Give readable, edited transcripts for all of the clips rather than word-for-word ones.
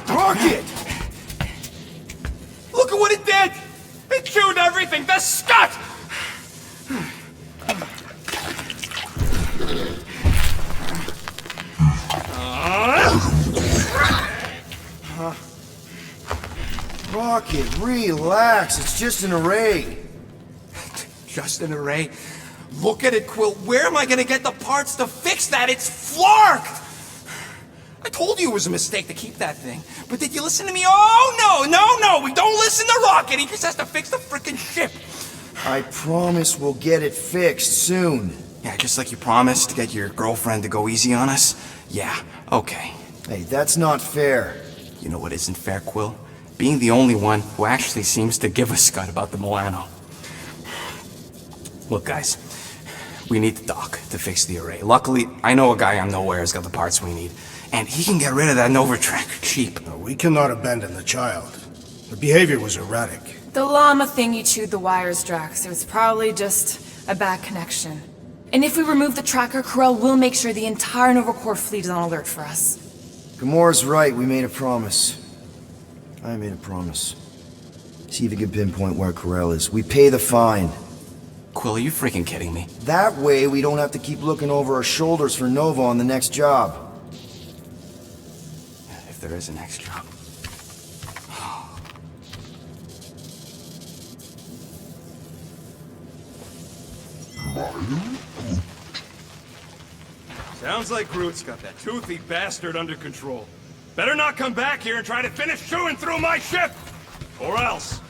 Rocket! Look at what it did! It chewed everything! The scut! Rocket, relax. It's just an array. Just an array? Look at it, Quill. Where am I gonna get the parts to fix that? It's flarked! I told you it was a mistake to keep that thing. But did you listen to me? Oh, no! We don't listen to Rocket. He just has to fix the frickin' ship. I promise we'll get it fixed soon. Yeah, just like you promised to get your girlfriend to go easy on us? Yeah, okay. Hey, that's not fair. You know what isn't fair, Quill? Being the only one who actually seems to give a scut about the Milano. Look, guys, we need the dock to fix the array. Luckily, I know a guy on Nowhere has got the parts we need, and he can get rid of that Nova tracker cheap. No, we cannot abandon the child. Her behavior was erratic. The llama thing you chewed the wires, Drax. It was probably just a bad connection. And if we remove the tracker, Corel will make sure the entire Nova Corps fleet is on alert for us. Gamora's right. We made a promise. I made a promise. See if you can pinpoint where Corel is. We pay the fine. Quill, are you freaking kidding me? That way, we don't have to keep looking over our shoulders for Nova on the next job. If there is a next job. Sounds like Groot's got that toothy bastard under control. Better not come back here and try to finish chewing through my ship! Or else.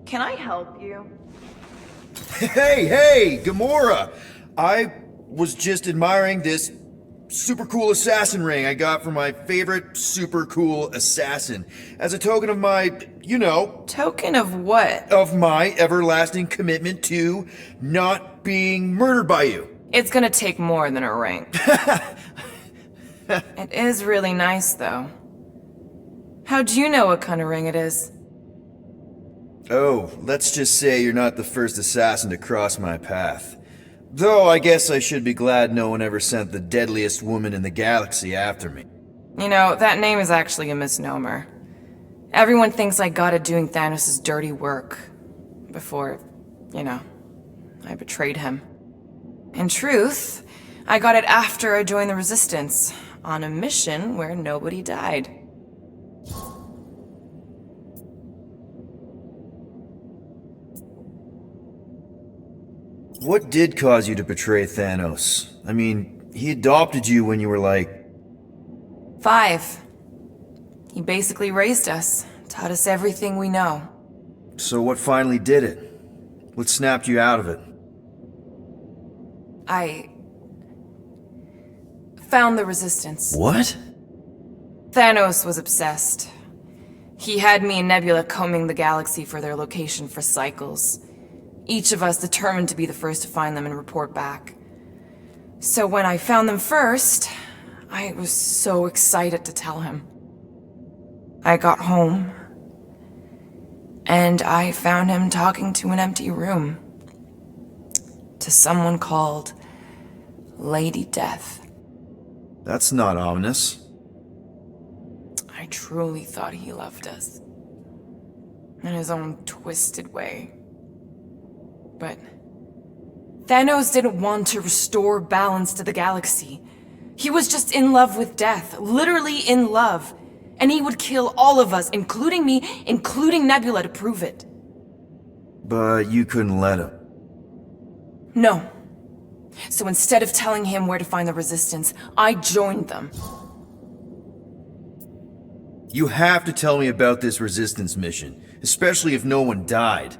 Can I help you? Hey, Gamora! I was just admiring this super cool assassin ring I got from my favorite super cool assassin. As a token of my, Token of what? of my everlasting commitment to not being murdered by you. It's gonna take more than a ring. It is really nice, though. How'd you know what kind of ring it is? Oh, let's just say you're not the first assassin to cross my path. Though I guess I should be glad no one ever sent the deadliest woman in the galaxy after me. You know, that name is actually a misnomer. Everyone thinks I got it doing Thanos' dirty work. Before, I betrayed him. In truth, I got it after I joined the Resistance, on a mission where nobody died. What did cause you to betray Thanos? I mean, he adopted you when you were like... 5. He basically raised us, taught us everything we know. So what finally did it? What snapped you out of it? I found the Resistance. What? Thanos was obsessed. He had me and Nebula combing the galaxy for their location for cycles. Each of us determined to be the first to find them and report back. So when I found them first, I was so excited to tell him. I got home, and I found him talking to an empty room. To someone called Lady Death. That's not ominous. I truly thought he loved us. In his own twisted way. But Thanos didn't want to restore balance to the galaxy. He was just in love with death, literally in love. And he would kill all of us, including me, including Nebula, to prove it. But you couldn't let him. No. So instead of telling him where to find the Resistance, I joined them. You have to tell me about this Resistance mission, especially if no one died.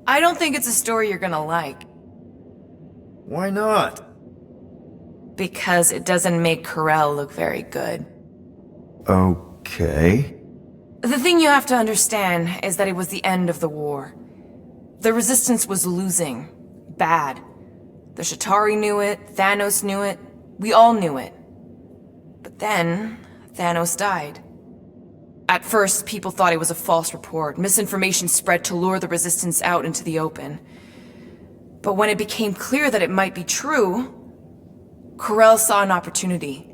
I don't think it's a story you're gonna like. Why not? Because it doesn't make Corel look very good. Okay. The thing you have to understand is that it was the end of the war. The Resistance was losing. Bad. The Chitauri knew it, Thanos knew it, we all knew it. But then, Thanos died. At first, people thought it was a false report. Misinformation spread to lure the Resistance out into the open. But when it became clear that it might be true, Corell saw an opportunity.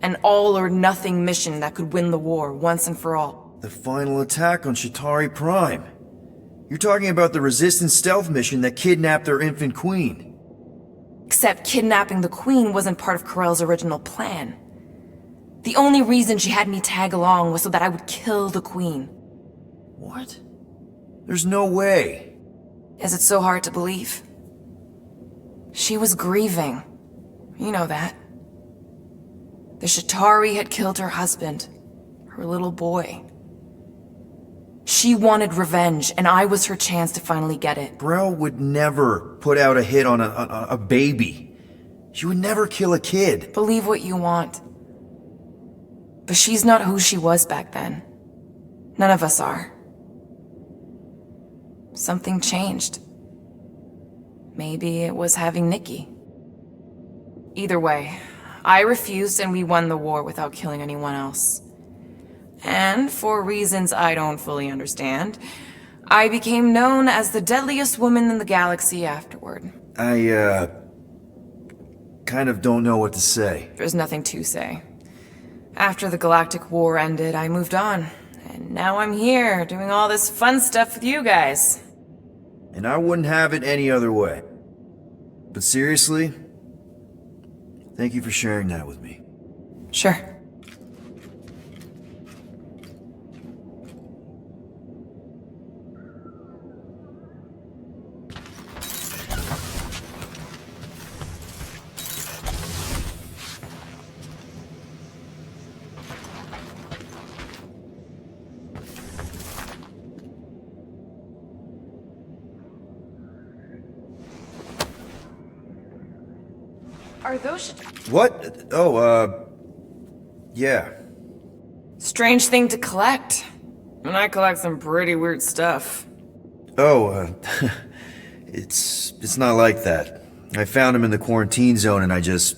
An all-or-nothing mission that could win the war once and for all. The final attack on Chitauri Prime. You're talking about the Resistance stealth mission that kidnapped their infant queen. Except kidnapping the Queen wasn't part of Corell's original plan. The only reason she had me tag along was so that I would kill the Queen. What? There's no way. Is it so hard to believe? She was grieving. You know that. The Chitauri had killed her husband, her little boy. She wanted revenge, and I was her chance to finally get it. Brell would never put out a hit on a baby. She would never kill a kid. Believe what you want. But she's not who she was back then. None of us are. Something changed. Maybe it was having Nikki. Either way, I refused and we won the war without killing anyone else. And for reasons I don't fully understand, I became known as the deadliest woman in the galaxy afterward. I, kind of don't know what to say. There's nothing to say. After the Galactic War ended, I moved on. And now I'm here, doing all this fun stuff with you guys. And I wouldn't have it any other way. But seriously, thank you for sharing that with me. Sure. Are those... What? Oh, yeah. Strange thing to collect. And I collect some pretty weird stuff. Oh, it's not like that. I found him in the quarantine zone and I just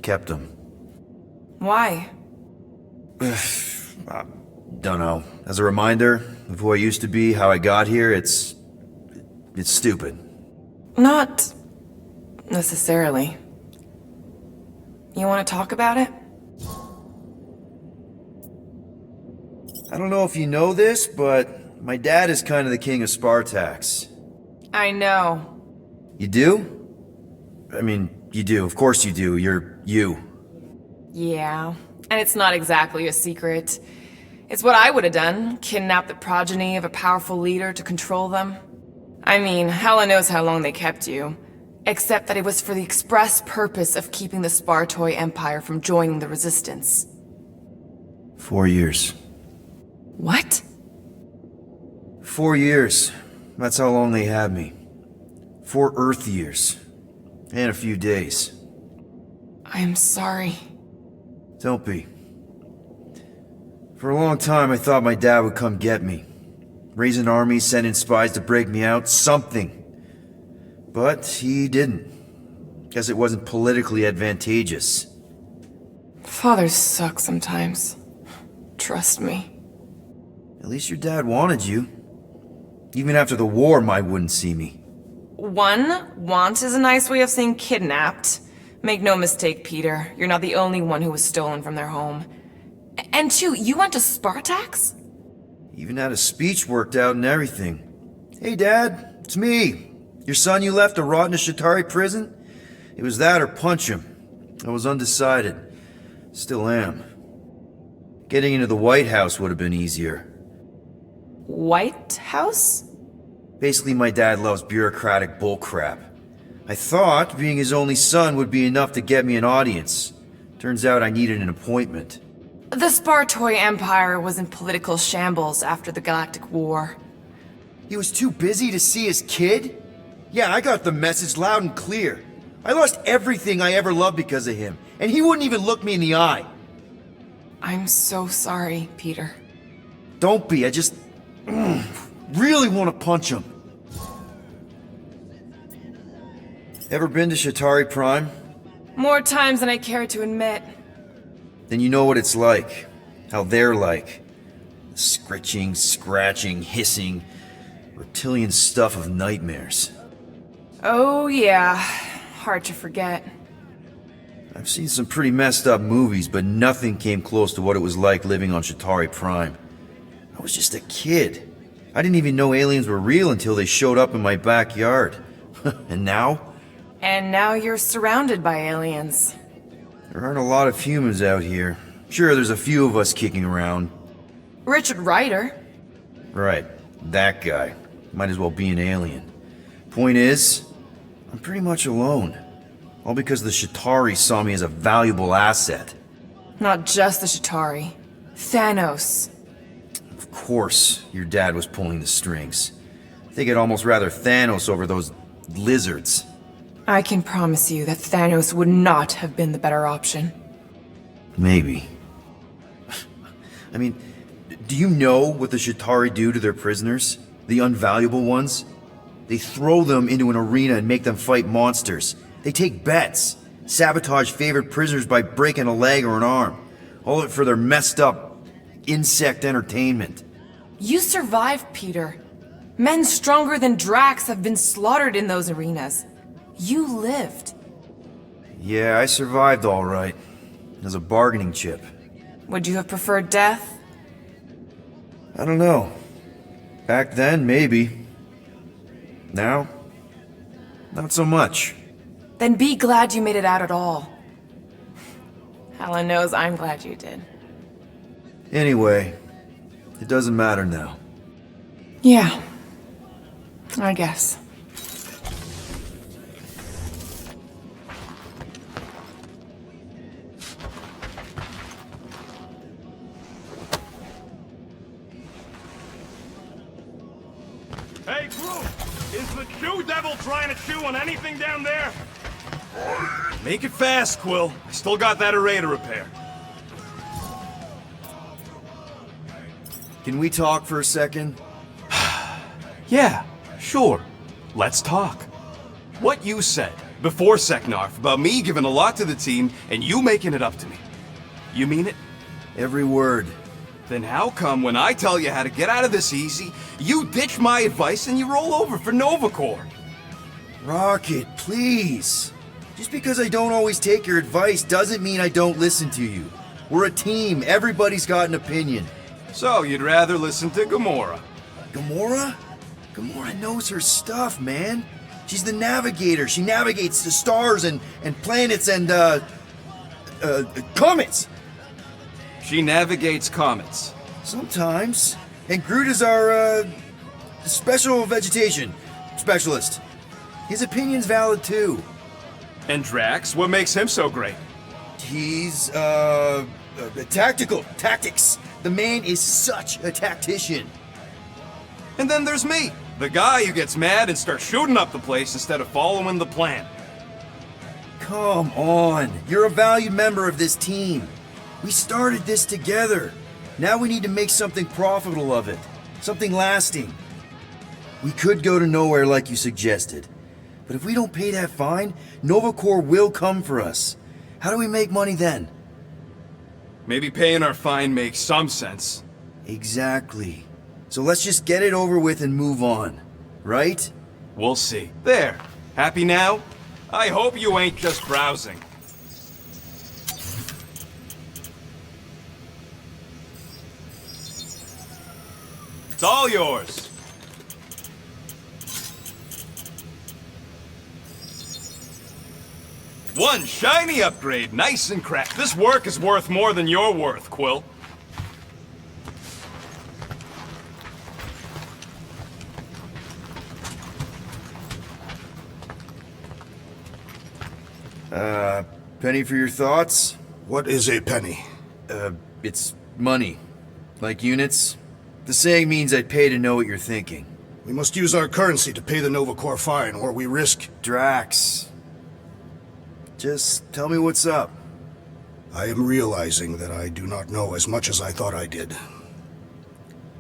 kept him. Why? Don't know. As a reminder of who I used to be, how I got here, it's stupid. Not necessarily. You want to talk about it? I don't know if you know this, but my dad is kind of the king of Spartax. I know. You do? I mean, you do. Of course you do. You're you. Yeah. And it's not exactly a secret. It's what I would have done. Kidnap the progeny of a powerful leader to control them. I mean, hella knows how long they kept you. Except that it was for the express purpose of keeping the Spartoi Empire from joining the Resistance. 4 years. What? 4 years. That's how long they had me. 4 Earth years. And a few days. I'm sorry. Don't be. For a long time, I thought my dad would come get me. Raise an army, send in spies to break me out, something. But he didn't. Guess it wasn't politically advantageous. Fathers suck sometimes. Trust me. At least your dad wanted you. Even after the war, Mai wouldn't see me. Want is a nice way of saying kidnapped. Make no mistake, Peter. You're not the only one who was stolen from their home. And 2, you went to Spartax? Even had a speech worked out and everything. Hey, Dad, it's me. Your son you left to rot in a Chitauri prison? It was that or punch him. I was undecided. Still am. Getting into the White House would have been easier. White House? Basically, my dad loves bureaucratic bullcrap. I thought being his only son would be enough to get me an audience. Turns out I needed an appointment. The Spartoi Empire was in political shambles after the Galactic War. He was too busy to see his kid? Yeah, I got the message loud and clear. I lost everything I ever loved because of him, and he wouldn't even look me in the eye. I'm so sorry, Peter. Don't be, I just really want to punch him. Ever been to Shatari Prime? More times than I care to admit. Then you know what it's like. How they're like. The scritching, scratching, hissing, reptilian stuff of nightmares. Oh yeah, hard to forget. I've seen some pretty messed up movies, but nothing came close to what it was like living on Shatari Prime. I was just a kid. I didn't even know aliens were real until they showed up in my backyard. And now? And now you're surrounded by aliens. There aren't a lot of humans out here. Sure, there's a few of us kicking around. Richard Ryder. Right, that guy. Might as well be an alien. Point is, I'm pretty much alone. All because the Shatari saw me as a valuable asset. Not just the Shatari. Thanos. Of course, your dad was pulling the strings. I think I'd almost rather Thanos over those lizards. I can promise you that Thanos would not have been the better option. Maybe. I mean, do you know what the Shatari do to their prisoners? The unvaluable ones? They throw them into an arena and make them fight monsters. They take bets, sabotage favorite prisoners by breaking a leg or an arm. All of it for their messed up insect entertainment. You survived, Peter. Men stronger than Drax have been slaughtered in those arenas. You lived. Yeah, I survived all right. As a bargaining chip. Would you have preferred death? I don't know. Back then, maybe. Now, not so much. Then be glad you made it out at all. Helen knows I'm glad you did. Anyway, it doesn't matter now. Yeah, I guess. Hey, Groot! Is the Chew Devil trying to chew on anything down there? Make it fast, Quill. I still got that array to repair. Can we talk for a second? Yeah, sure. Let's talk. What you said before Seknarf about me giving a lot to the team and you making it up to me. You mean it? Every word. Then how come when I tell you how to get out of this easy, you ditch my advice and you roll over for Nova Corps? Rocket, please. Just because I don't always take your advice doesn't mean I don't listen to you. We're a team. Everybody's got an opinion. So you'd rather listen to Gamora? Gamora? Gamora knows her stuff, man. She's the navigator. She navigates the stars and planets and, comets. She navigates comets. Sometimes. And Groot is our, special vegetation specialist. His opinion's valid, too. And Drax, what makes him so great? He's, tactics. The man is such a tactician. And then there's me, the guy who gets mad and starts shooting up the place instead of following the plan. Come on. You're a valued member of this team. We started this together. Now we need to make something profitable of it. Something lasting. We could go to nowhere like you suggested. But if we don't pay that fine, Nova Corps will come for us. How do we make money then? Maybe paying our fine makes some sense. Exactly. So let's just get it over with and move on. Right? We'll see. There. Happy now? I hope you ain't just browsing. It's all yours. One shiny upgrade, nice and cracked. This work is worth more than you're worth, Quill. Penny for your thoughts? What is a penny? It's money. Like units. The saying means I'd pay to know what you're thinking. We must use our currency to pay the Nova Corps fine, or we risk... Drax. Just tell me what's up. I am realizing that I do not know as much as I thought I did.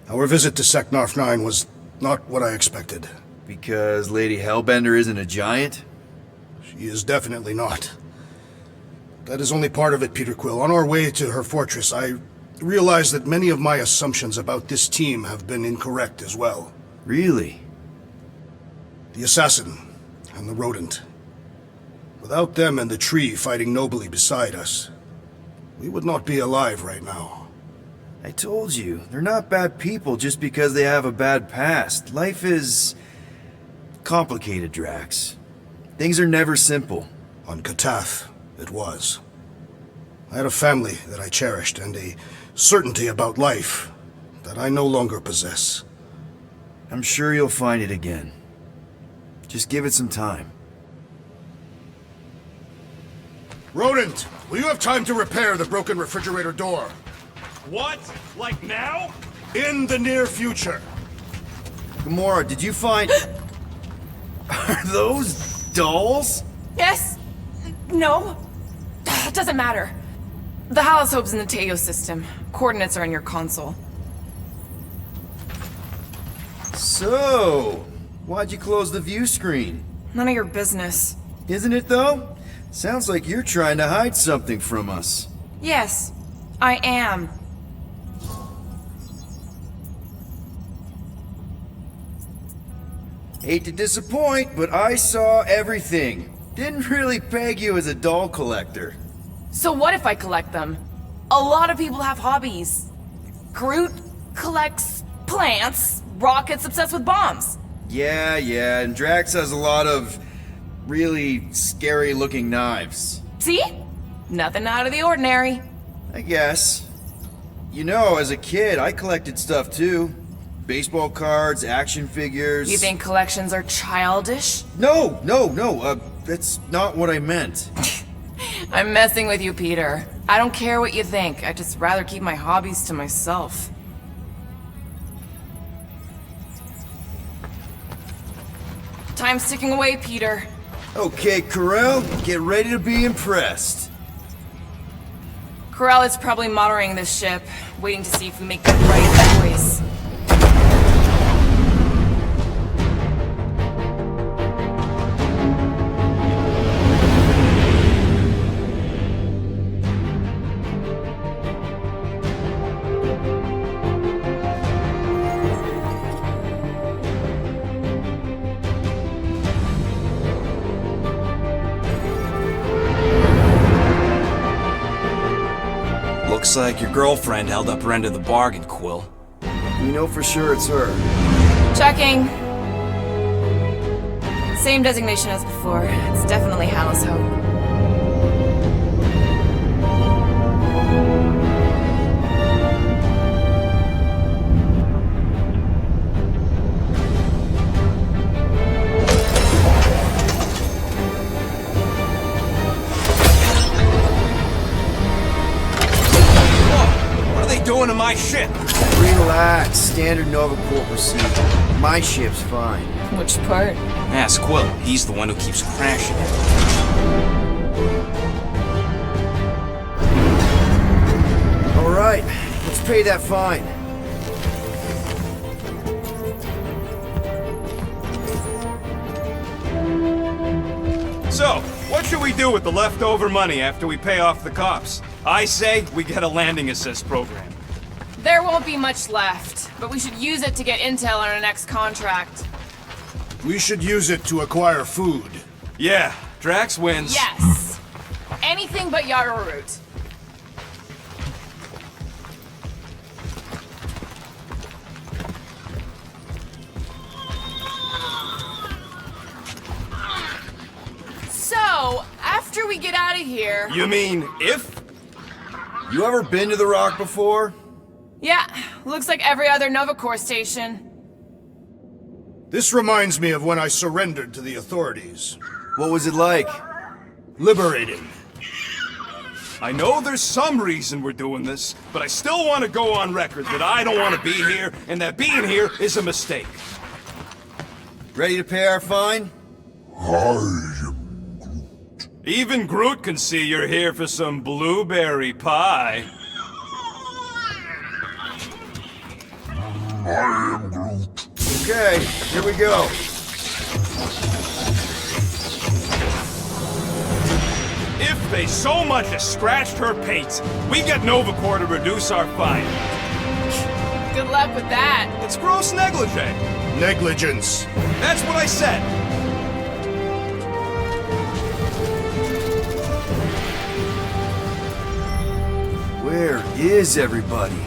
Our visit to Seknarf 9 was not what I expected. Because Lady Hellbender isn't a giant? She is definitely not. That is only part of it, Peter Quill. On our way to her fortress, I realized that many of my assumptions about this team have been incorrect as well. Really? The assassin and the rodent. Without them and the tree fighting nobly beside us, we would not be alive right now. I told you, they're not bad people just because they have a bad past. Life is complicated, Drax. Things are never simple. On Katath, it was. I had a family that I cherished and a certainty about life that I no longer possess. I'm sure you'll find it again. Just give it some time. Rodent, will you have time to repair the broken refrigerator door? What? Like now? In the near future. Gamora, did you find... Are those dolls? Yes? No? Doesn't matter. The Halosobe's in the Teo system. Coordinates are in your console. So, why'd you close the view screen? None of your business. Isn't it though? Sounds like you're trying to hide something from us. Yes, I am. Hate to disappoint, but I saw everything. Didn't really peg you as a doll collector. So what if I collect them? A lot of people have hobbies. Groot collects plants, Rocket's obsessed with bombs. Yeah, and Drax has a lot of really scary looking knives. See? Nothing out of the ordinary. I guess. You know, as a kid, I collected stuff too. Baseball cards, action figures. You think collections are childish? No, that's not what I meant. I'm messing with you, Peter. I don't care what you think. I'd just rather keep my hobbies to myself. Time's ticking away, Peter. Okay, Carell, get ready to be impressed. Corral is probably monitoring this ship, waiting to see if we make the right choice. Looks like your girlfriend held up her end of the bargain, Quill. You know for sure it's her. Checking. Same designation as before. It's definitely Halosobe. Doing to my ship? Relax, standard Nova Corps procedure. My ship's fine. Which part? Ask Quill. He's the one who keeps crashing it. All right, let's pay that fine. So, what should we do with the leftover money after we pay off the cops? I say we get a landing assist program. There won't be much left, but we should use it to get intel on our next contract. We should use it to acquire food. Yeah, Drax wins. Yes! Anything but Yarrow Root. So, after we get out of here... You mean if? You ever been to the Rock before? Yeah, looks like every other Nova Corps station. This reminds me of when I surrendered to the authorities. What was it like? Liberating. I know there's some reason we're doing this, but I still want to go on record that I don't want to be here, and that being here is a mistake. Ready to pay our fine? Even Groot can see you're here for some blueberry pie. Okay, here we go. they so much as scratched her paint, we get Novacore to reduce our fine. Good luck with that. It's gross negligee. Negligence. That's what I said. Where is everybody?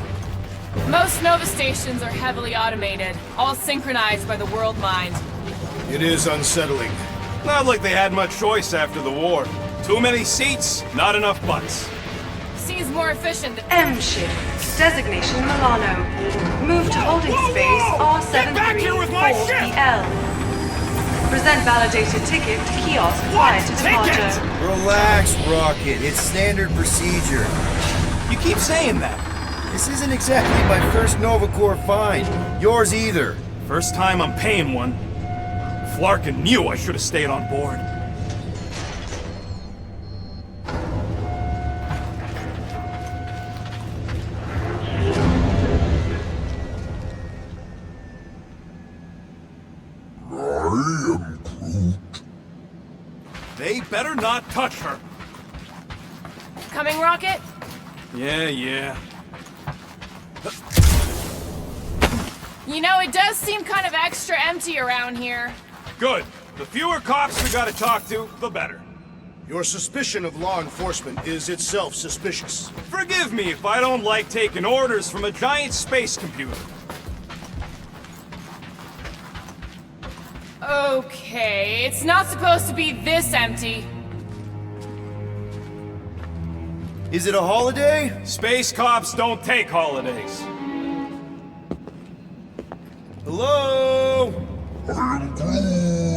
Most Nova stations are heavily automated, all synchronized by the world mind. It is unsettling. Not like they had much choice after the war. Too many seats, not enough butts. Seems more efficient than... M shift. Designation Milano. Move to holding Whoa, space whoa! Get back here with my ship! R734PL. Present validated ticket to kiosk prior to departure. Relax, Rocket. It's standard procedure. You keep saying that. This isn't exactly my first Novacore find. Yours either. First time I'm paying one. Flarkin knew I should have stayed on board. They better not touch her. Coming, Rocket? Yeah. You know, it does seem kind of extra empty around here. Good. The fewer cops we gotta talk to, the better. Your suspicion of law enforcement is itself suspicious. Forgive me if I don't like taking orders from a giant space computer. Okay, it's not supposed to be this empty. Is it a holiday? Space cops don't take holidays. Hello?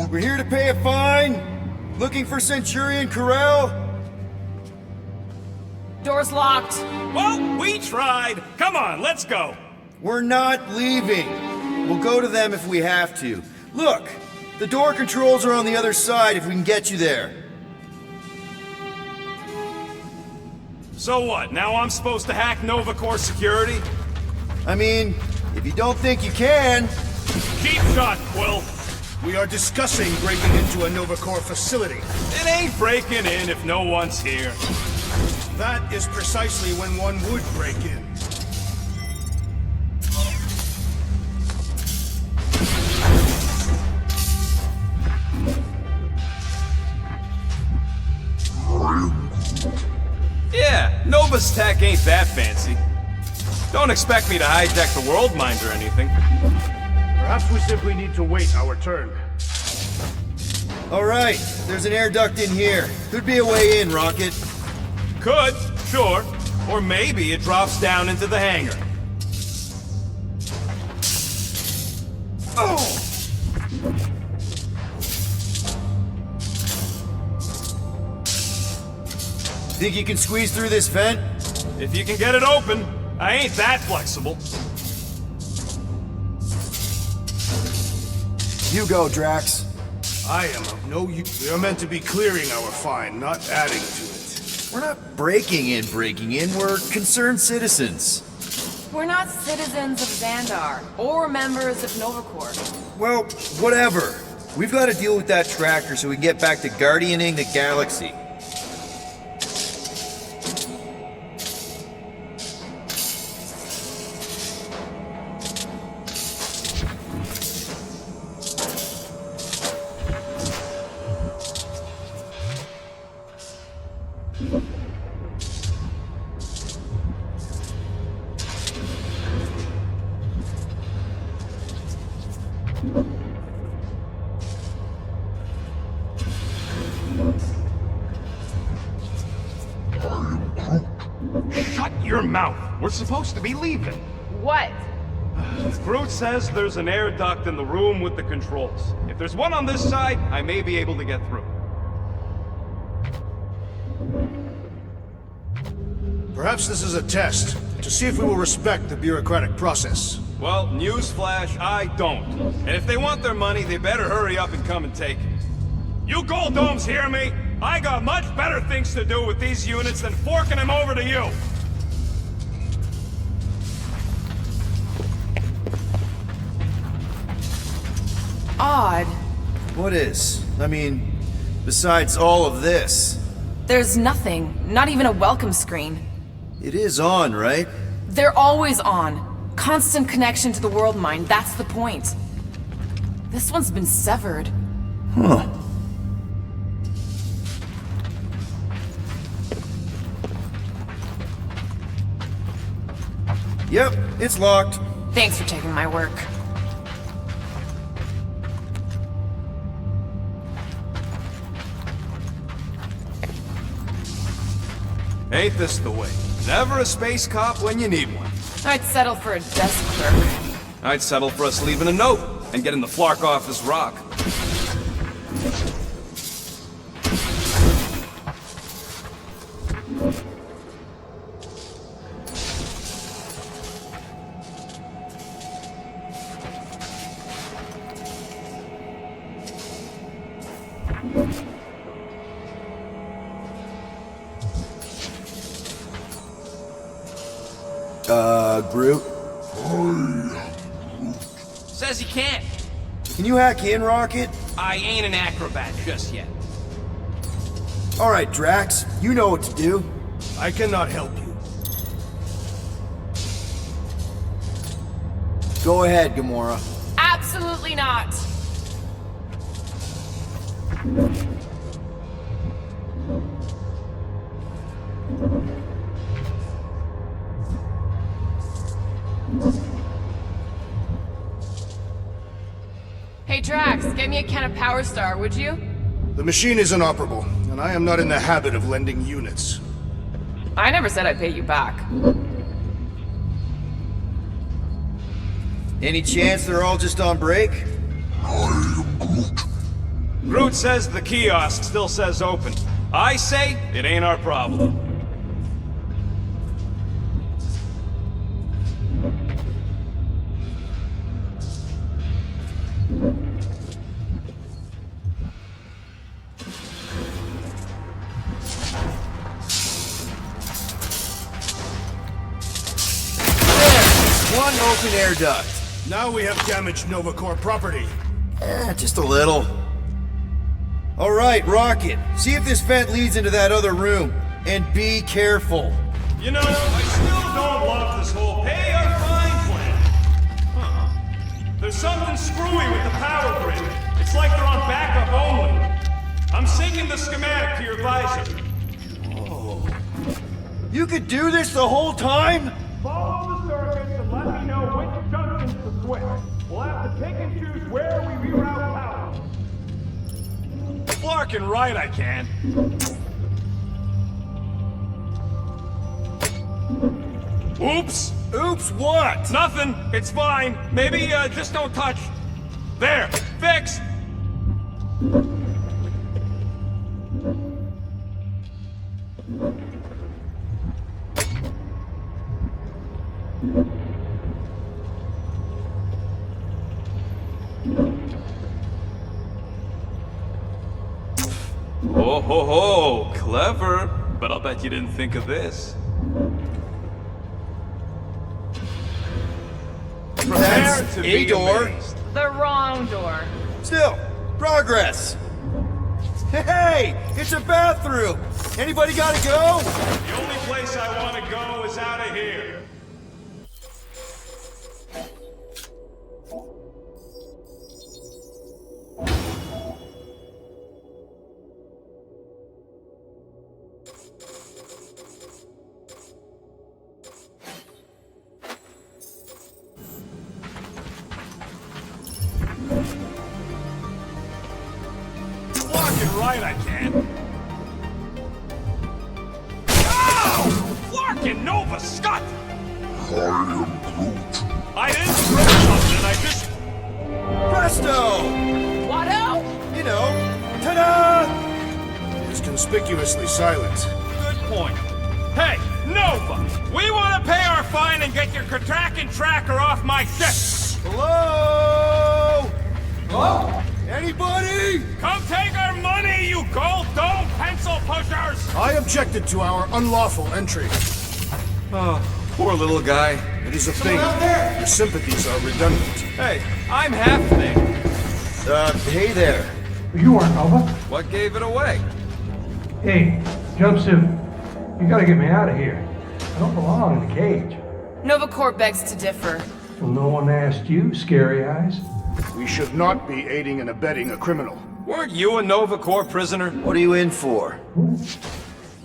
We're here to pay a fine. Looking for Centurion Corral? Door's locked. Well, we tried. Come on, let's go. We're not leaving. We'll go to them if we have to. Look, the door controls are on the other side if we can get you there. So what, now I'm supposed to hack Novacore security? I mean, if you don't think you can... Cheap shot, Quill. We are discussing breaking into a Novacore facility. It ain't breaking in if no one's here. That is precisely when one would break in. Yeah, Nova's tech ain't that fancy. Don't expect me to hijack the world mind or anything. Perhaps we simply need to wait our turn. All right, there's an air duct in here. Could be a way in, Rocket. Could, sure. Or maybe it drops down into the hangar. Oh! Think you can squeeze through this vent? If you can get it open, I ain't that flexible. You go, Drax. I am of no use. We are meant to be clearing our fine, not adding to it. We're not breaking in, we're concerned citizens. We're not citizens of Xandar, or members of Novacore. Well, whatever. We've got to deal with that tracker so we can get back to guardianing the galaxy. Shut your mouth! We're supposed to be leaving. What? Groot says there's an air duct in the room with the controls. If there's one on this side, I may be able to get through. Perhaps this is a test, to see if we will respect the bureaucratic process. Well, newsflash, I don't. And if they want their money, they better hurry up and come and take it. You Gold Domes hear me? I got much better things to do with these units than forking them over to you! Odd. What is? I mean, besides all of this? There's nothing. Not even a welcome screen. It is on, right? They're always on. Constant connection to the world mind, that's the point. This one's been severed. Huh. Yep, it's locked. Thanks for taking my work. Ain't this the way? Never a space cop when you need one. I'd settle for a desk clerk. I'd settle for us leaving a note and getting the flark off this rock. Groot? Says he can't. Can you hack in, Rocket? I ain't an acrobat just yet. Alright, Drax, you know what to do. I cannot help you. Go ahead, Gamora. Absolutely not! Hey Drax, get me a can of Power Star, would you? The machine is inoperable, and I am not in the habit of lending units. I never said I'd pay you back. Any chance they're all just on break? Groot says the kiosk still says open. I say it ain't our problem. One open air duct. Now we have damaged Nova Corps property. Just a little. Alright, Rocket. See if this vent leads into that other room. And be careful. You know, I still don't love this whole pay or fine plan. Huh. There's something screwy with the power grid. It's like they're on backup only. I'm syncing the schematic to your visor. You could do this the whole time? Follow the circuits and let me know which junctions to switch. We'll have to pick and choose where we reroute power. Flarkin' right, I can. Oops! Oops, what? Nothing. It's fine. Maybe, just don't touch. There. Fixed. Oh ho ho, clever. But I'll bet you didn't think of this. Prepare to a be door. amazed. The wrong door. Still, progress. Hey, it's a bathroom. Anybody gotta go? The only place I want to go is out of here. Flarkin' right, I can. Ow! Flarkin' Nova Scott! I am Groot. I didn't script something, I just... Presto! Watto? You know, ta-da! It is conspicuously silent. Good point. Hey, Nova! We want to pay our fine and get your Kraken tracker off my ship! Hello? Hello? Anybody? Come take our money, you gold dome pencil pushers! I objected to our unlawful entry. Oh, poor little guy. It is a thing. Your sympathies are redundant. Hey, I'm half there. Hey there. You aren't Nova. What gave it away? Hey, Jumpsuit, you gotta get me out of here. I don't belong in the cage. Nova Corps begs to differ. Well, no one asked you, Scary Eyes. We should not be aiding and abetting a criminal. Weren't you a Nova Corps prisoner? What are you in for?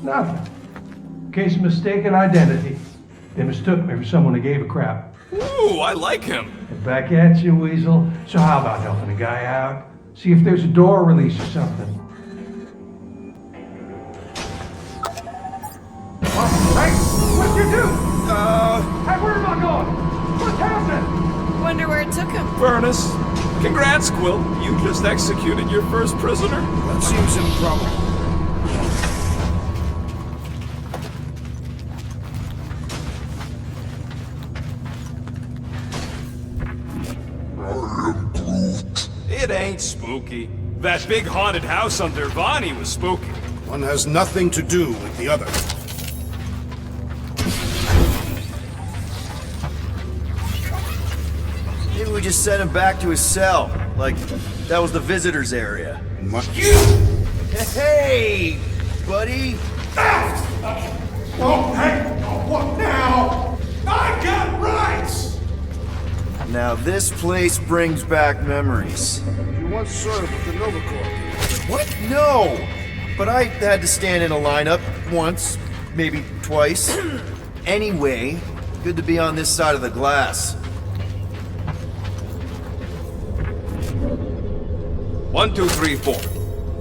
Nothing. Case of mistaken identity. They mistook me for someone who gave a crap. Ooh, I like him. And back at you, Weasel. So how about helping a guy out? See if there's a door release or something. Hey, what'd you do? Hey, where am I going? What's happening? Wonder where it took him. Furnace. Congrats, Quill. You just executed your first prisoner. That seems improbable. It ain't spooky. That big haunted house on Dervani was spooky. One has nothing to do with the other. Maybe we just sent him back to his cell. Like, that was the visitor's area. Hey, buddy! Oh, hey! What now? I got rights! Now this place brings back memories. You once served with the Nova Corps. What? No! But I had to stand in a lineup once, maybe twice. Anyway, good to be on this side of the glass. 1, 2, 3, 4.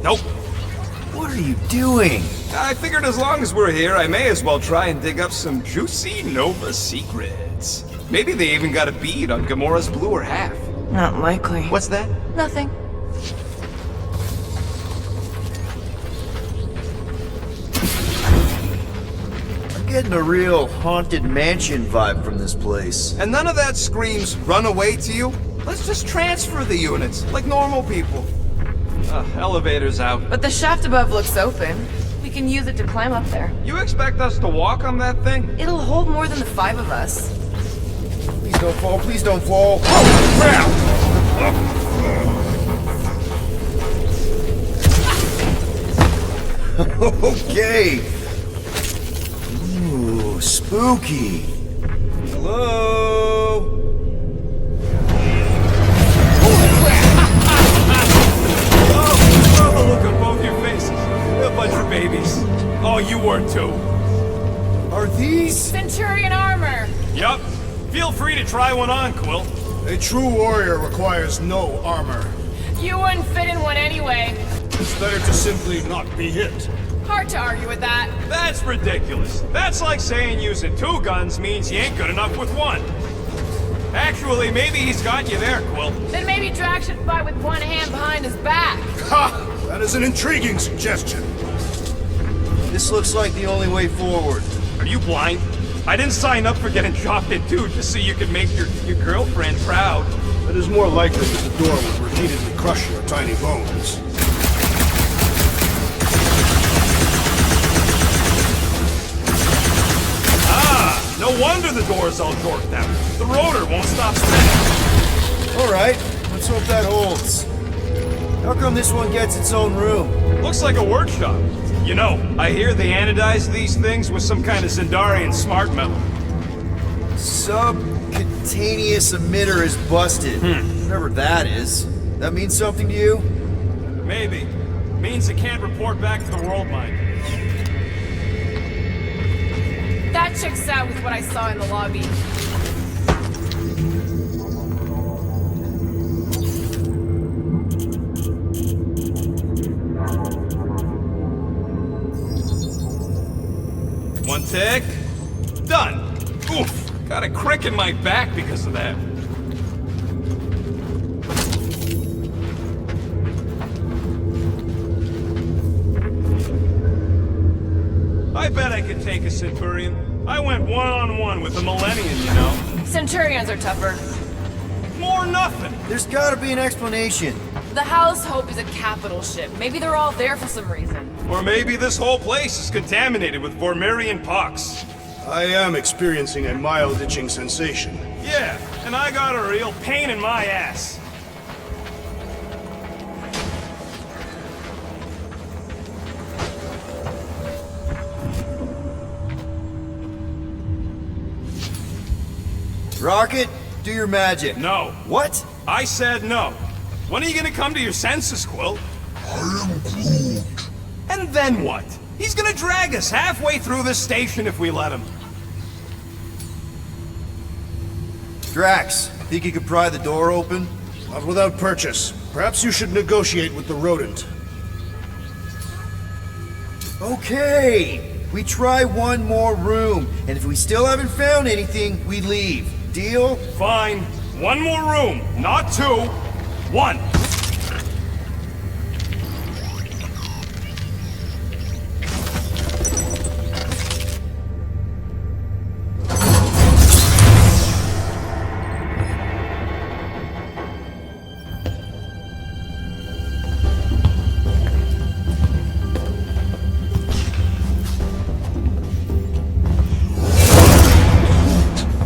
Nope. What are you doing? I figured as long as we're here, I may as well try and dig up some juicy Nova secrets. Maybe they even got a bead on Gamora's bluer half. Not likely. What's that? Nothing. I'm getting a real haunted mansion vibe from this place. And none of that screams run away to you? Let's just transfer the units, like normal people. Elevator's out. But the shaft above looks open. We can use it to climb up there. You expect us to walk on that thing? It'll hold more than the 5 of us. Please don't fall, please don't fall. Okay. Ooh, spooky. Hello? Oh, the look on both your faces. A bunch of babies. Oh, you were too. Are these? Centurion armor! Yup. Feel free to try one on, Quill. A true warrior requires no armor. You wouldn't fit in one anyway. It's better to simply not be hit. Hard to argue with that. That's ridiculous. That's like saying using 2 guns means you ain't good enough with 1. Actually, maybe he's got you there, Quill. Then maybe Drax should fight with one hand behind his back. Ha! That is an intriguing suggestion. This looks like the only way forward. Are you blind? I didn't sign up for getting chopped in two just so you could make your girlfriend proud. It is more likely that the door will repeatedly crush your tiny bones. Ah, no wonder the door's all torqued out. The rotor won't stop spinning. Alright, let's hope that holds. How come this one gets its own room? Looks like a workshop. You know, I hear they anodize these things with some kind of Zendarian smart metal. Subcutaneous emitter is busted. Whatever that is. That means something to you? Maybe. Means it can't report back to the world mind. That checks out with what I saw in the lobby. One tick. Done. Oof. Got a crick in my back because of that. I bet I could take a Centurion. I went one-on-one with a Millennium, you know. Centurions are tougher. More nothing. There's gotta be an explanation. The House Hope is a capital ship. Maybe they're all there for some reason. Or maybe this whole place is contaminated with Vormirian pox. I am experiencing a mild itching sensation. Yeah, and I got a real pain in my ass. Rocket, do your magic. No. What? I said no. When are you gonna come to your senses, Quill? I am Groot. And then what? He's gonna drag us halfway through this station if we let him. Drax, think you could pry the door open? Not without purchase. Perhaps you should negotiate with the rodent. Okay. We try one more room, and if we still haven't found anything, we leave. Deal? Fine. One more room. Not two. One.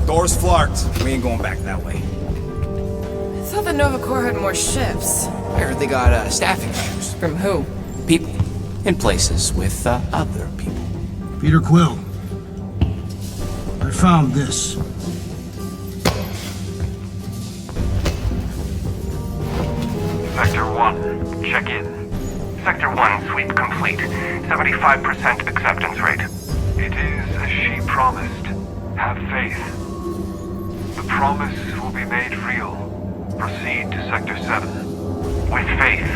Door's flarked. We ain't going back that way. I thought the Nova Corps had more ships. I heard they got staffing issues. From who? People. In places with other people. Peter Quill. I found this. Sector 1, check in. Sector 1 sweep complete. 75% acceptance rate. It is as she promised. Have faith. The promise will be made real. Proceed to Sector 7. With faith.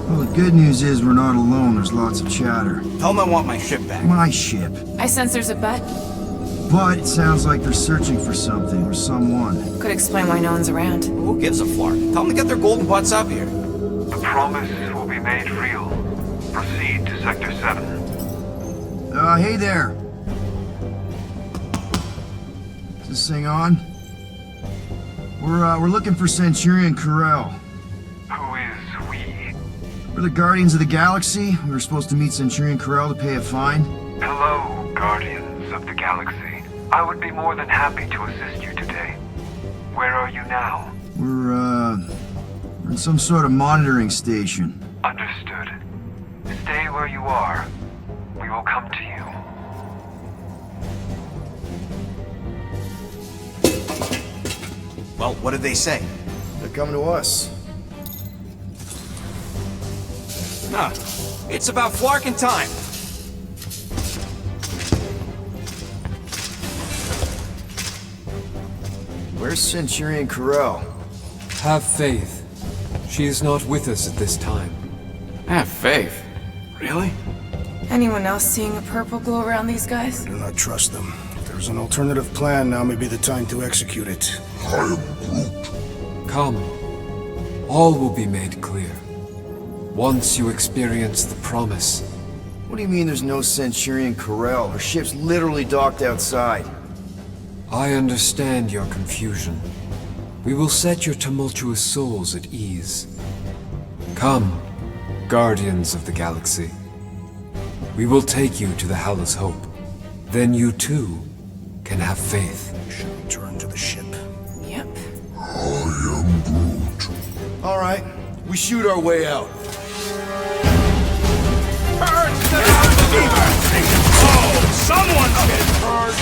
Well, the good news is we're not alone. There's lots of chatter. Tell them I want my ship back. My ship. I sense there's a bet. But it sounds like they're searching for something or someone. Could explain why no one's around. Who gives a flark? Tell them to get their golden butts up here. The promise will be made real. Proceed to Sector 7. Hey there. Is this thing on? We're looking for Centurion Carell. Who is we? We're the Guardians of the Galaxy. We were supposed to meet Centurion Carell to pay a fine. Hello, Guardians of the Galaxy. I would be more than happy to assist you today. Where are you now? We're in some sort of monitoring station. Understood. Stay where you are. We will come to you. Well, what did they say? They're coming to us. Nah, it's about flarking time. Where's Centurion Carell? Have faith. She is not with us at this time. Have faith. Really? Anyone else seeing a purple glow around these guys? Do not trust them. If there's an alternative plan, now may be the time to execute it. I am Groot. Come. All will be made clear. Once you experience the promise. What do you mean there's no Centurion Carell? Her ship's literally docked outside. I understand your confusion. We will set your tumultuous souls at ease. Come, Guardians of the Galaxy. We will take you to the Hallow's Hope. Then you too can have faith. Should return to the ship. Yep. I am Groot. All right, we shoot our way out. Oh, someone's getting hurt!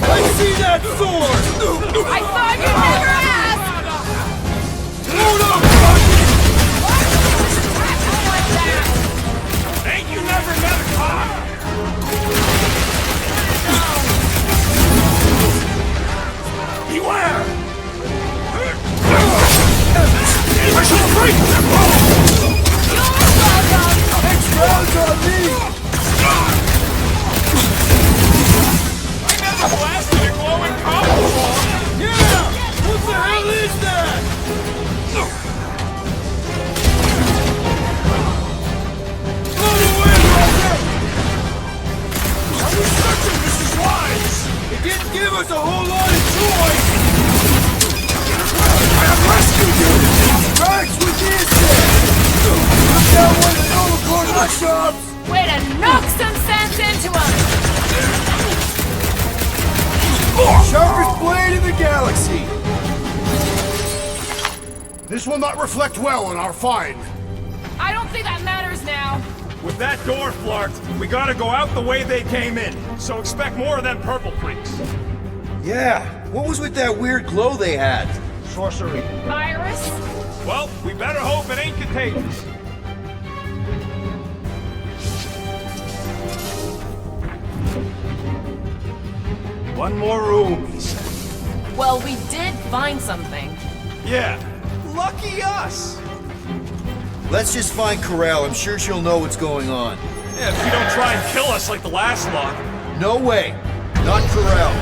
I see that sword! I thought you'd never ask! Load up! Ain't you never met a cop? Beware! I shall break them both! Next round's on me! I never blasted a glowing cop before! Yeah! What the hell is that? Blow away, Roger! Are we certain this is wise? It didn't give us a whole lot of choice! I have rescued you! Drax, we did that! Look out one of the Nova Corps shops! Way to knock some sense into him! Sharpest blade in the galaxy! This will not reflect well on our fine. I don't think that matters now. With that door flarked, we gotta go out the way they came in. So expect more of them purple freaks. Yeah, What was with that weird glow they had? Sorcery. Virus? Well, we better hope it ain't contagious. One more room, he said. Well, we did find something. Yeah, lucky us. Let's just find Corral. I'm sure she'll know what's going on. Yeah, if you don't try and kill us like the last lot. No way. Not Corral.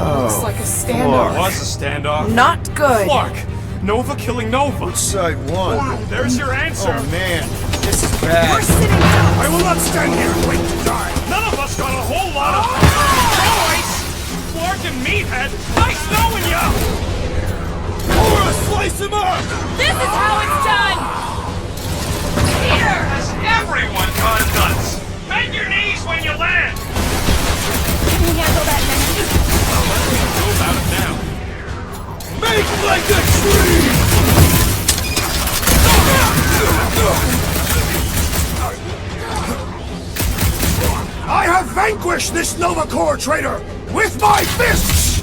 Looks like a standoff. Was a standoff. Not good. Clark, Nova killing Nova. Which side won? There's your answer. Oh man, this is bad. I will not stand here and wait to die. None of us got a whole lot of choice. Clark and Meathead, nice knowing ya. We're gonna slice him up! This is how it's done! Here has everyone gone nuts. Bend your knees when you land. Can we handle that next? What do we do about it now? Make like a tree! I have vanquished this Nova Corps traitor with my fists!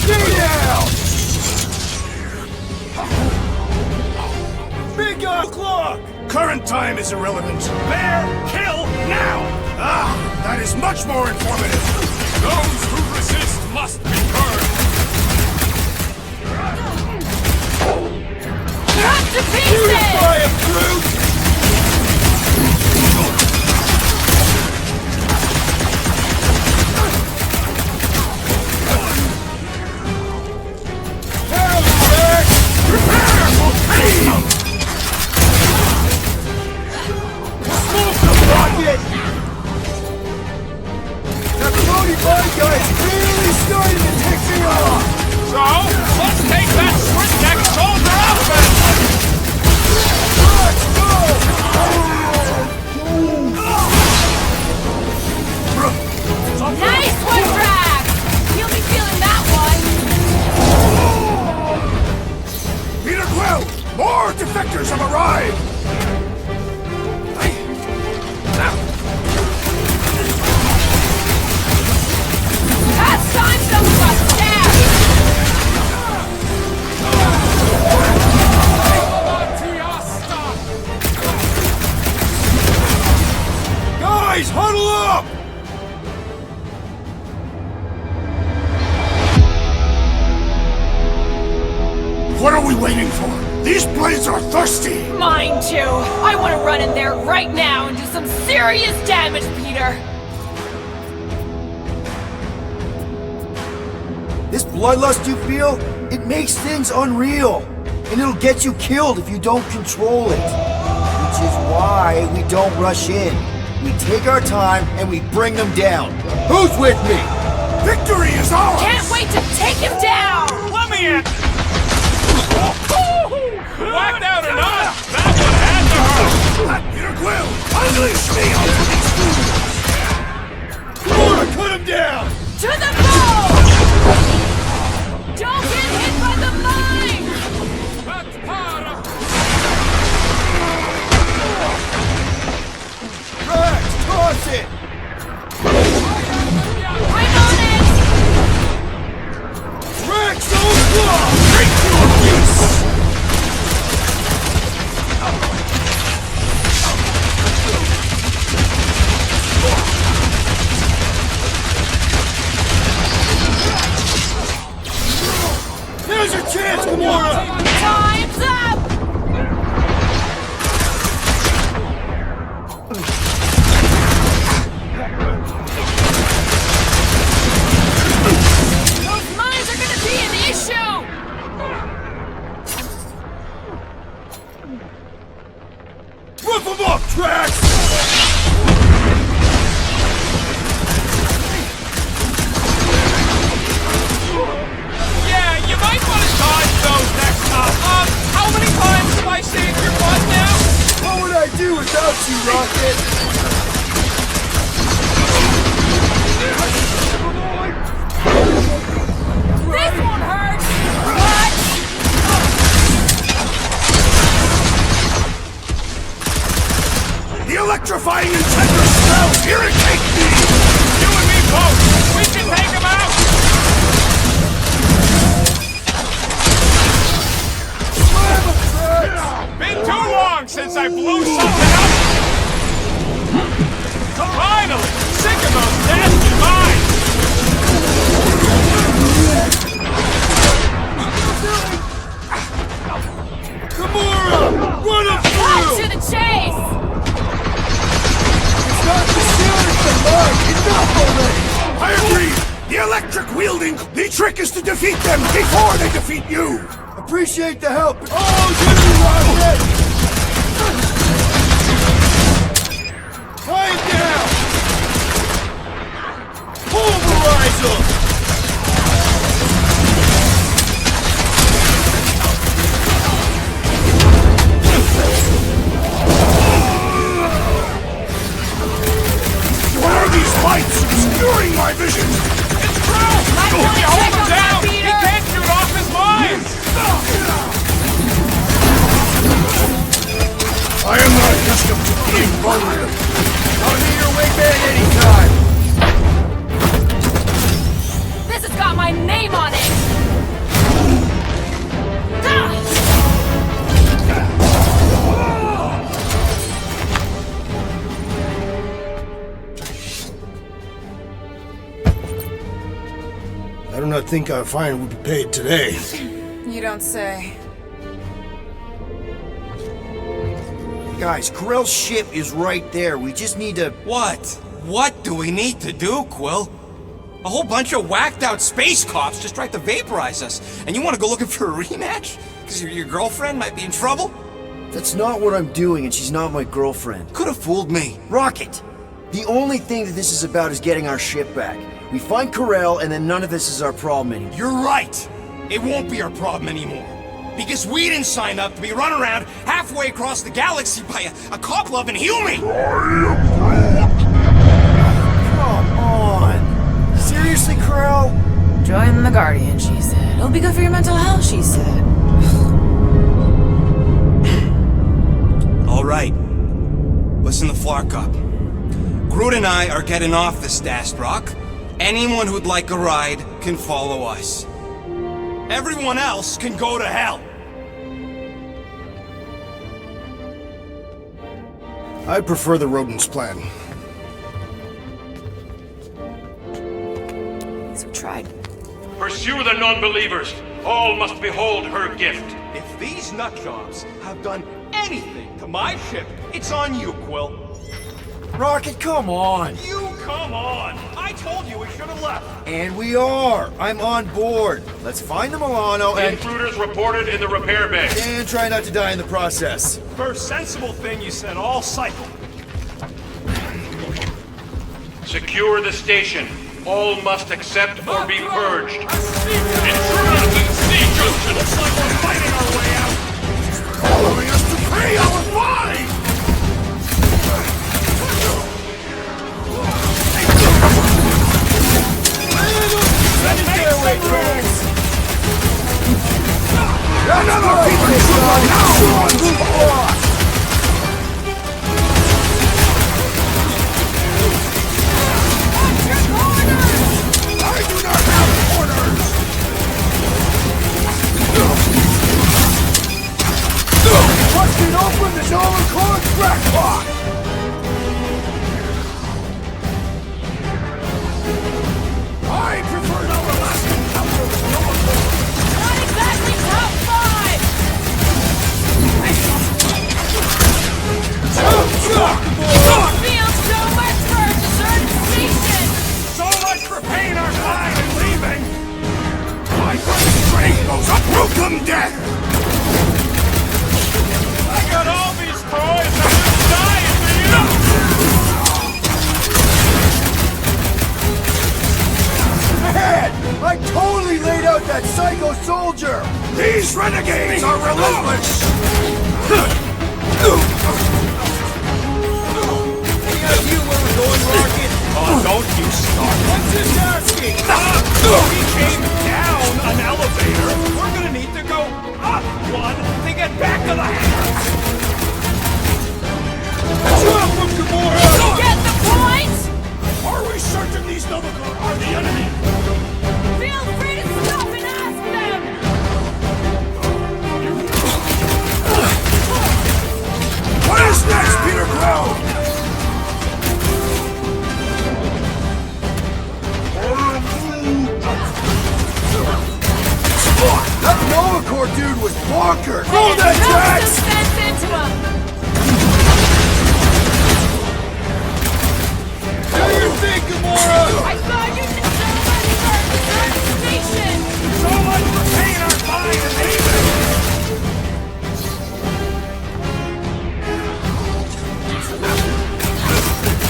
Stay down! Big clock! Current time is irrelevant. Bear, kill, now! Ah, that is much more informative. Those who resist must be burned. Cut to pieces! Beautify a brute! So, let's take that switchback soldier outfit! Nice one, Drax! He'll be feeling that one. Peter Quill, more defectors have arrived! That's time to bust down! Guys, huddle up! What are we waiting for? These blades are thirsty! Mine too. I want to run in there right now and do some serious damage, Peter. This bloodlust you feel, it makes things unreal. And it'll get you killed if you don't control it. Which is why we don't rush in. We take our time and we bring them down. Who's with me? Victory is ours! Can't wait to take him down! Let me in! Whacked out or not, that one had to hurt! Peter Quill, unleash me onto these fools! Laura, cut him down! To the bow! Don't get hit by the mine! Drax, toss it! I'm on it! Drax, don't block! There's your chance, Gamora! Time's up! Those mines are gonna be an issue! Rip him up, Drax! Yeah, you might want to dodge those now. dying in Sector 12! Irritate me! You and me both! We can take him out! Been too long since I blew something up! Finally! Sick of those nasty mines! Gamora! Run him through! To the chase! It's not the ceiling, it's the mud! Enough already! I agree! The electric-wielding, the trick is to defeat them before they defeat you! Appreciate the help. Oh, you Rocket! Quiet down! Pulverize them! What are these lights obscuring my vision? It's true! If you hold him down, he can't shoot off his mines! I am not accustomed to being vulnerable. I'll need your wingman anytime! This has got my name on it! I do not think our fine will be paid today. You don't say. Guys, Krell's ship is right there. We just need to... What? What do we need to do, Quill? A whole bunch of whacked-out space cops just tried to vaporize us, and you want to go looking for a rematch? Because your girlfriend might be in trouble? That's not what I'm doing, and she's not my girlfriend. Could have fooled me. Rocket! The only thing that this is about is getting our ship back. We find Karel, and then none of this is our problem anymore. You're right. It won't be our problem anymore. Because we didn't sign up to be run around halfway across the galaxy by a cop-loving human! Come on! Seriously, Karel? Join the Guardian, she said. It'll be good for your mental health, she said. All right. Listen to Flark up. Groot and I are getting off the Stashed Rock. Anyone who'd like a ride can follow us. Everyone else can go to hell. I prefer the rodent's plan. So tried. Pursue the non-believers. All must behold her gift. If these nutjobs have done anything to my ship, it's on you, Quill. Rocket, come on! You come on! I told you we should have left. And we are! I'm on board. Let's find the Milano and... Intruders reported in the repair bay. And try not to die in the process. First sensible thing you said all cycle. Secure the station. All must accept or be purged. Intruders in C-junction! Looks like we're fighting our way out! Following us to pay our fine! Another people now! I do not have orders! Bust it open, there's all in corn crackpot! I prefer our last encounter with Not exactly top 5! Feels so much for a deserted station! So much for paying our fine and leaving! My train goes up, welcome death! I got all these toys and I'm dying for you! Ahead! I totally laid out that psycho soldier! These renegades are relentless! Any idea where we're going, Rocket? Oh, don't you start. I'm just asking! We came down an elevator. We're gonna need to go up one to get back to the hangar. Drop him, Gamora! the enemy! Feel free to stop and ask them! What is next, Peter Quill? That Nova Corps dude was bonkers! Throw that Drax! Defense into him! Do your thing, Gamora! I thought you did so much for the station! So much for paying our fine and leaving!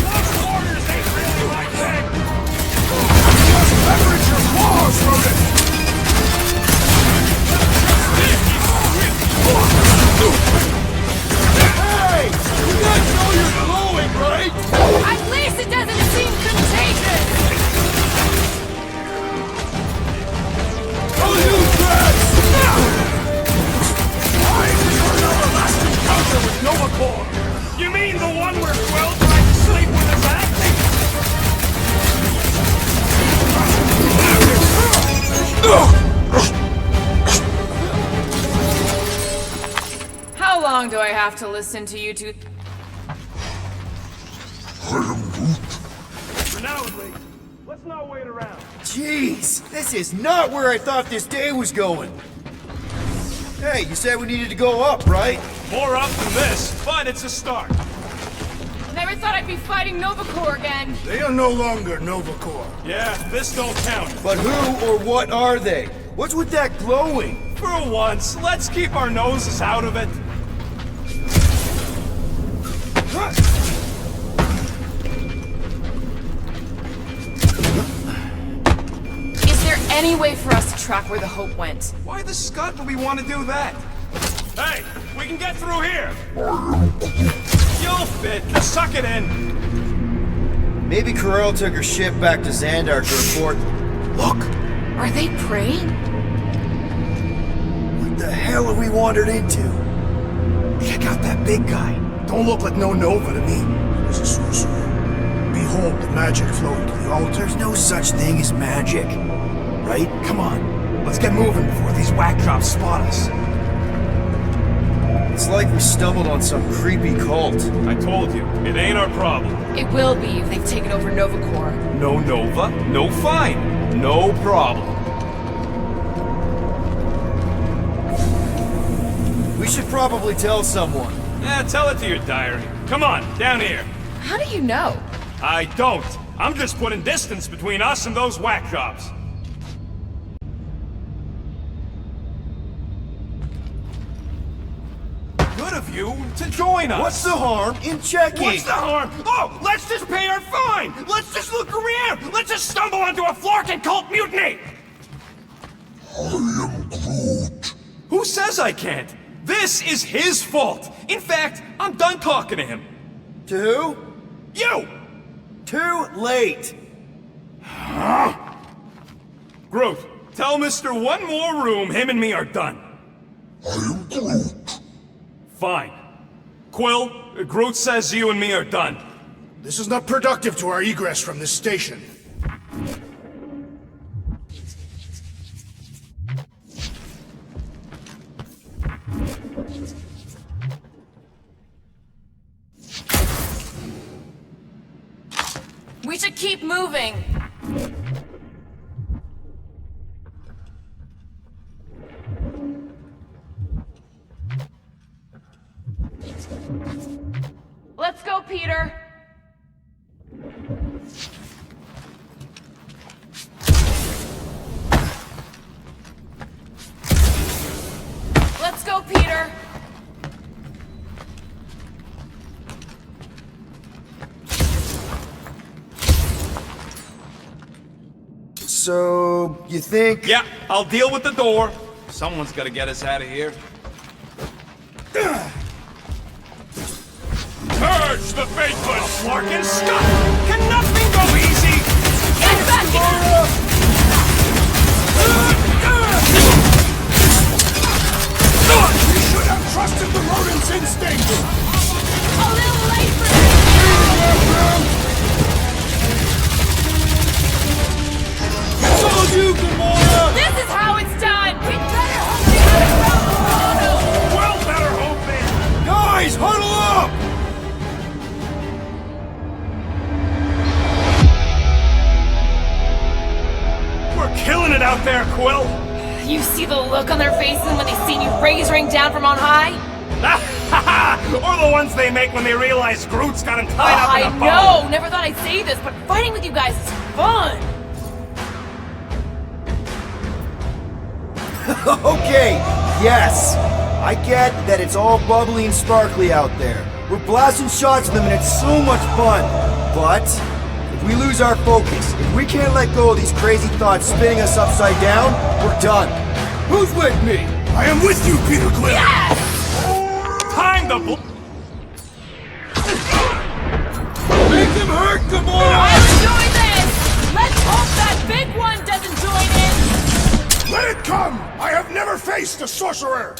Those orders ain't really like that! Just leverage your claws from it! Hey! You guys know you're glowing, right? At least it doesn't seem contagious! Oh, you Drax! I prefer our last encounter with Nova Corps! You mean the one where Quill tried to sleep with his acting? How long do I have to listen to you two? I am Groot. For now, at least. Let's not wait around. Jeez, this is not where I thought this day was going. Hey, you said we needed to go up, right? More up than this, but it's a start. Never thought I'd be fighting Nova Corps again. They are no longer Nova Corps. Yeah, this don't count. But who or what are they? What's with that glowing? For once, let's keep our noses out of it. Is there any way for us to track where the Hope went? Why the scut would we want to do that? Hey, we can get through here. You'll fit. Just suck it in. Maybe Corel took her ship back to Xandar to report. Look! Are they praying? What the hell have we wandered into? Check out that big guy. Don't look like no Nova to me. He's a sorcerer. Behold the magic flowing to the altar. There's no such thing as magic. Right? Come on, let's get moving before these whack drops spot us. It's like we stumbled on some creepy cult. I told you, it ain't our problem. It will be if they've taken over Nova Corps. No Nova, no fine, no problem. We should probably tell someone. Yeah, tell it to your diary. Come on, down here. How do you know? I don't. I'm just putting distance between us and those whack jobs. Good of you to join us. What's the harm in checking? What's the harm? Oh, let's just pay our fine. Let's just look around. Let's just stumble onto a Flarkin cult mutiny. I am Groot. Who says I can't? This is his fault. In fact, I'm done talking to him. To who? You! Too late. Groot, tell Mr. One More Room him and me are done. I am Groot. Fine. Quill, Groot says you and me are done. This is not productive to our egress from this station. We should keep moving. Let's go, Peter. Let's go, Peter. So, you think? Yeah, I'll deal with the door. Someone's gotta get us out of here. Purge the faithless, Larkin Scott! Can nothing go easy? Get back here! We should have trusted the rodent's instinct! A little late for You're killing it out there, Quill! You see the look on their faces when they see you raise ring down from on high? Or the ones they make when they realize Groot's got him tied up in a bow! I know! Never thought I'd say this, but fighting with you guys is fun! Okay, yes. I get that it's all bubbly and sparkly out there. We're blasting shots at them and it's so much fun. But if we lose our focus, if we can't let go of these crazy thoughts spinning us upside down, we're done. Who's with me? I am with you, Peter Quill! Yes! Time to Make them hurt, come on! I enjoy this! Let's hope that big one doesn't join in! Let it come! I have never faced a sorcerer!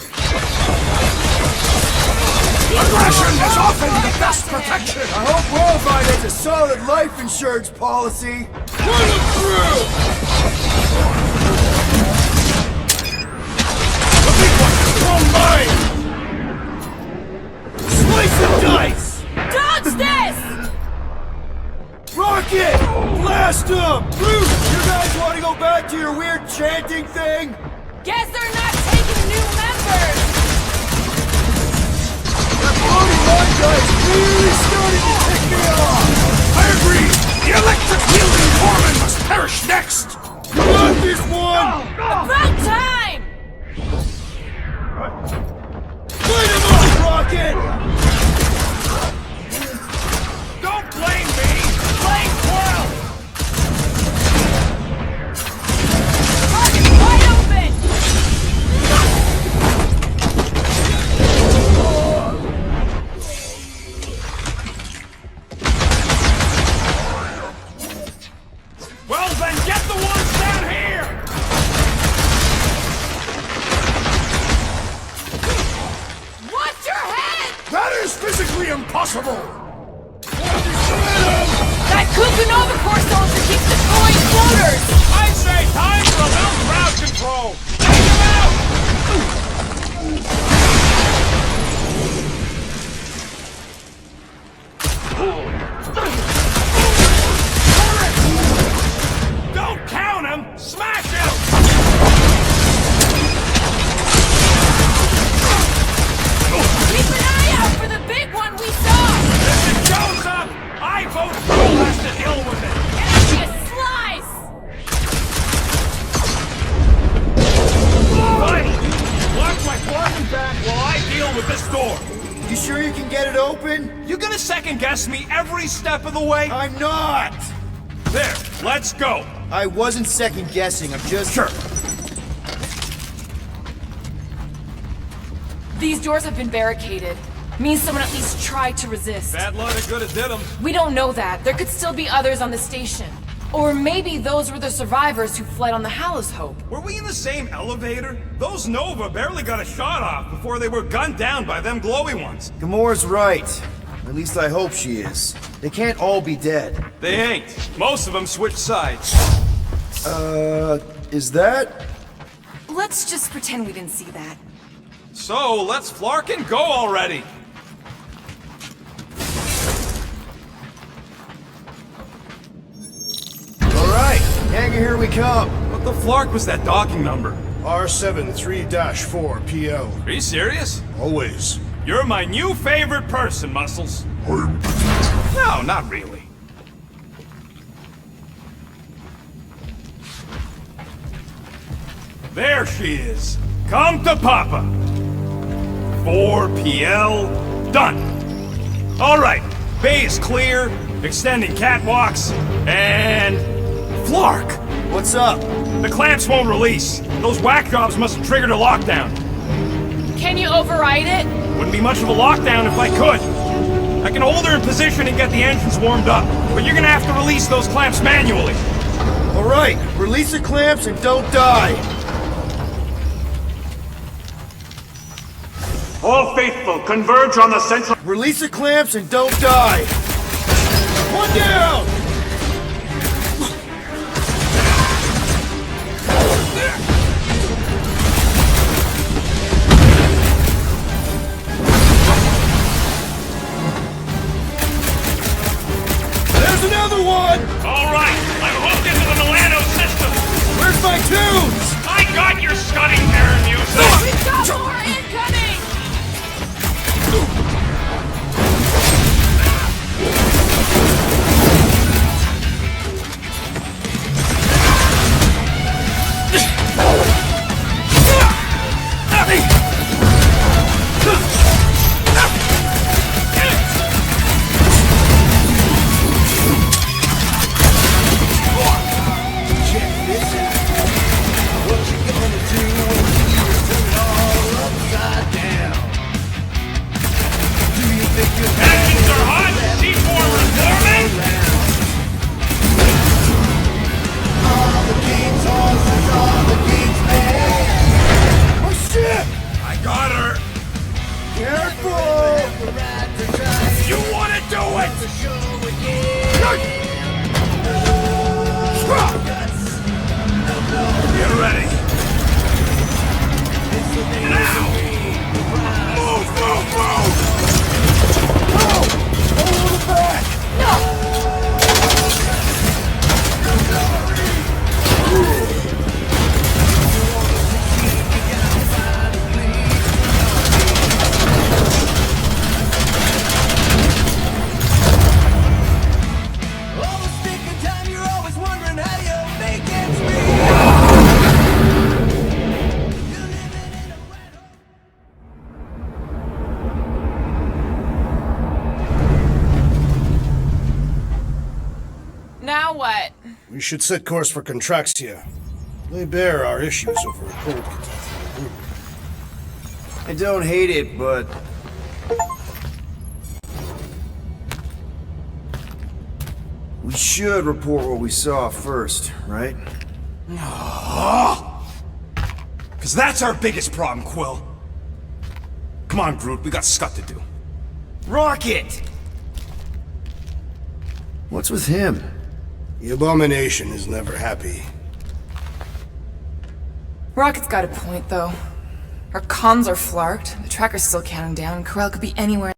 Aggression is often the best protection! I hope Worldvine has a solid life insurance policy. Put them through! The big one is thrown mine! Slice and dice! Dodge this! Rocket! Blast them! Bruce, you guys want to go back to your weird chanting thing? Guess they're not taking new members! That 41 guy's really starting to tick me off! I agree! The electric-wielding Corman must perish next! You got this one! About time! Light him up, Rocket! Don't blame me! Blame Quill! Target's wide open! Well then, get the ones down here! Watch your head! That is physically impossible! That Kukunova core soldier keeps destroying floaters! I say time for a little crowd control! Take him out! Don't count him! Smash him! Keep an eye out for the big one we saw! If it shows up, I vote Quill has to deal with it! Give me a slice! Fine! Watch my forking back while I deal with this door! You sure you can get it open? You gonna second guess me every step of the way? I'm not! There, let's go! I wasn't second guessing, I'm just... Sure. These doors have been barricaded. Means someone at least tried to resist. Bad luck could have did them. We don't know that. There could still be others on the station. Or maybe those were the survivors who fled on the Hallows Hope. Were we in the same elevator? Those Nova barely got a shot off before they were gunned down by them glowy ones. Gamora's right. At least I hope she is. They can't all be dead. They ain't. Most of them switched sides. Is that? Let's just pretend we didn't see that. So, let's flark and go already! Alright, Hangar, here we come. What the flark was that docking number? R73-4 PL. Are you serious? Always. You're my new favorite person, Muscles. I'm No, not really. There she is. Come to Papa. 4 PL, done. All right, bay is clear, extending catwalks, and... Flark! What's up? The clamps won't release. Those whack jobs must have triggered a lockdown. Can you override it? Wouldn't be much of a lockdown if I could. I can hold her in position and get the engines warmed up, but you're gonna have to release those clamps manually. Alright, release the clamps and don't die. All faithful, converge on the central... Release the clamps and don't die. One down! There's another one! All right, I'm hooked into the Milano system. We're What? We should set course for Contraxia. Lay bare our issues over a cold catastrophe. I don't hate it, but... we should report what we saw first, right? Because that's our biggest problem, Quill. Come on, Groot, we got scut to do. Rocket! What's with him? The Abomination is never happy. Rocket's got a point, though. Our comms are flarked, the tracker's still counting down, and Corel could be anywhere